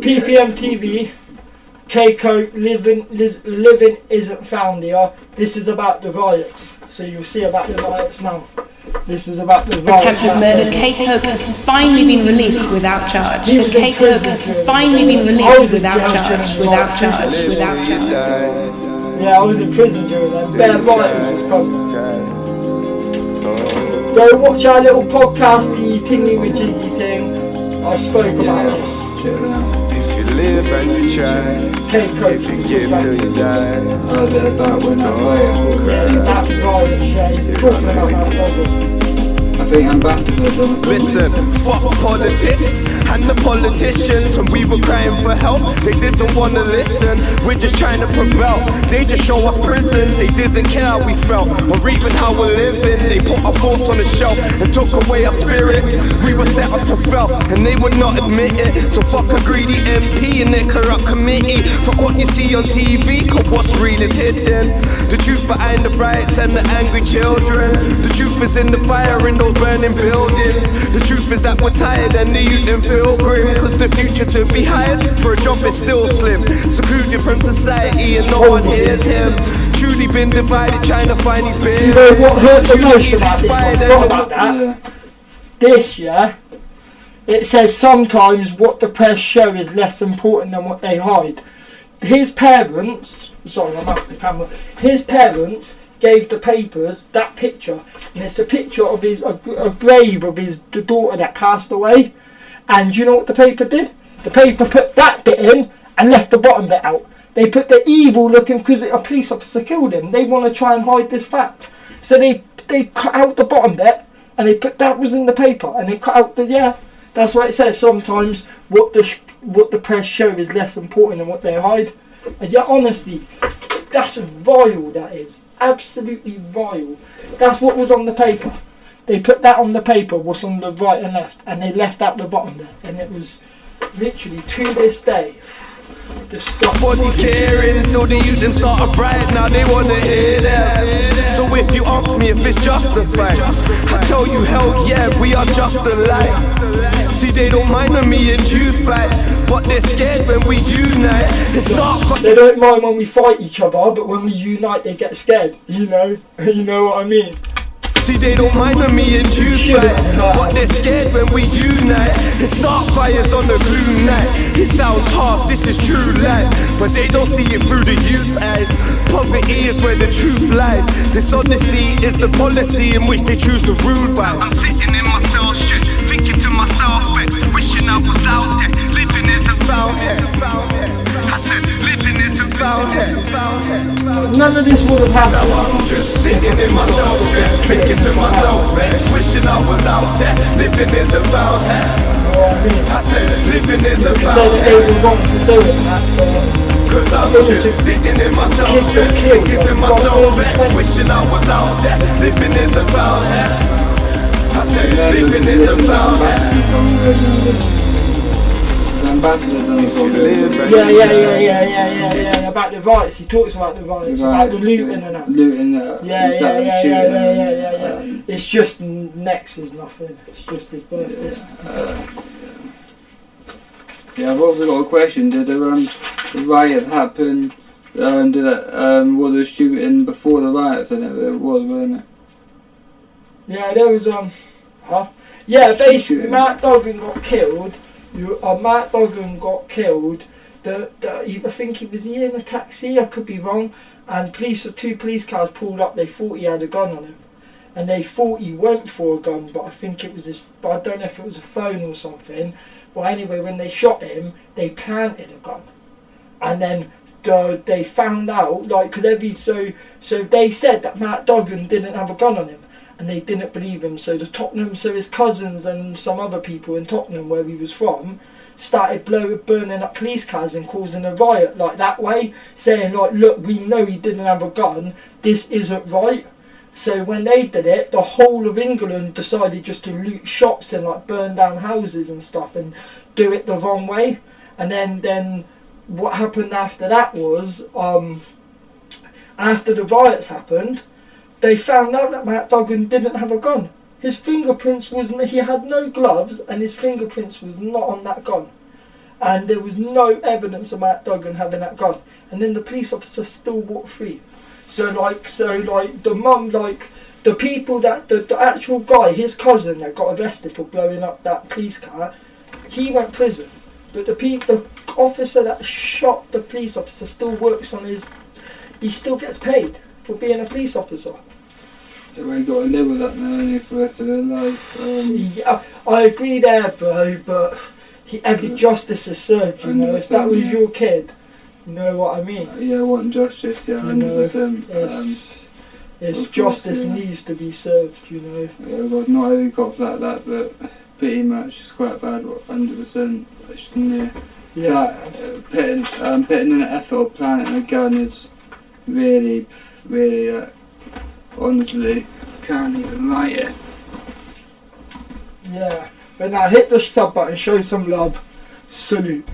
PPM TV, Koke, living isn't found here. This is about the riots. So you'll see about the riots now. This is about the riots. Attempted murder. Koke has finally been released without charge. Koke has finally been released without charge. Yeah, I was in prison during that. Bare riots was coming. Go watch our little podcast, the Tingy with Jiggy thing. I spoke about this. If you live and you try, if you give till you die. Oh, they're about when I play it. Yeah, it's about the riots, yeah. He's talking about that dog. I think Ambassador done it. Listen, fuck politics and the politicians. When we were crying for help, they didn't want to listen. We're just trying to prevail. They just show us prison. They didn't care how we felt or even how we're living. They put our thoughts on the shelf and took away our spirits. We were set up to fail and they would not admit it. So fuck a greedy MP and their corrupt committee. Fuck what you see on TV, cause what's real is hidden. The truth behind the riots and the angry children. The truth is in the fire in those burning buildings. The truth is that we're tired and the youth them feel grim. Cause the future to be hired for a job is still slim. Secluded from society and no one hears him. Truly been divided trying to find his bit. You know what hurt the most about this? I forgot about that. Yeah. This, yeah, it says sometimes what the press show is less important than what they hide. His parents, sorry, I'm off the camera. His parents gave the papers that picture, and it's a picture of a grave of the daughter that passed away. And you know what the paper did? The paper put that bit in and left the bottom bit out. They put the evil looking, because a police officer killed him. They want to try and hide this fact, so they cut out the bottom bit and they put that was in the paper, and they cut out the That's why it says sometimes what the press show is less important than what they hide. And yeah, honestly, that's vile. That is absolutely vile. That's what was on the paper. They put that on the paper, what's on the right and left, and they left out the bottom bit, and it was literally to this day disgusting. Nobody's caring until the youth them start a riot. Now they wanna hear that. So if you ask me if it's justified, I tell you hell yeah, we are just alike. See, they don't mind when me and you fight, but they're scared when we unite. They don't mind when we fight each other, but when we unite they get scared. You know what I mean? See, they don't mind when me and you fight, but they're scared when we unite. And start fires on the blue night. It sounds harsh, this is true life, but they don't see it through the youth's eyes. Poverty is where the truth lies. Dishonesty is the policy in which they choose to rule by. I'm sitting in my cell strip, thinking to myself, wishing I was out there. Living isn't found here. I said, living isn't found here. None of this would have happened. Now I'm just sitting in my cell strip, thinking to myself, wishing I was out there. Living isn't found here. I said, living isn't found here. Cause I'm just sitting in my cell strip, thinking to myself, wishing I was out there. Living isn't found here. I said, living isn't found here. Ambassador done it. Yeah. About the riots, he talks about the riots, about the looting and that. Yeah. It's just next is nothing. It's just his birthday. Yeah, I've also got a question. Did the riot happen? Was the shooting before the riots? I know there was, wasn't it? Yeah, there was Yeah, basically, Matt Duggan got killed. Matt Duggan got killed. I think he was in a taxi. I could be wrong. And two police cars pulled up. They thought he had a gun on him, and they thought he went for a gun. But I think it was But I don't know if it was a phone or something. Well, anyway, when they shot him, they planted a gun, and then they found out because so they said that Matt Duggan didn't have a gun on him. And they didn't believe him, so his cousins and some other people in Tottenham, where he was from, started burning up police cars and causing a riot that way, saying look, we know he didn't have a gun, this isn't right. So when they did it, the whole of England decided just to loot shops and burn down houses and stuff and do it the wrong way. And then what happened after that was, after the riots happened, they found out that Matt Duggan didn't have a gun. His fingerprints he had no gloves, and his fingerprints was not on that gun. and there was no evidence of Matt Duggan having that gun, and then the police officer still walked free. So the mum, the people that the actual guy, his cousin that got arrested for blowing up that police car, he went prison, but the officer that shot the police officer still works on he still gets paid for being a police officer. Yeah, well, you got to live with that now, ain't you, for the rest of their life. Yeah, I agree there, bro, but every justice is served, you know. If that was your kid, you know what I mean? Yeah, I want justice, yeah, 100%. It's justice needs to be served, you know. Yeah, well, not every cop's like that, but pretty much it's quite bad, 100%. Yeah. Putting in an effort of planting a gun is really, really, honestly, can't even write it. Yeah, but now hit the sub button, show some love. Salute.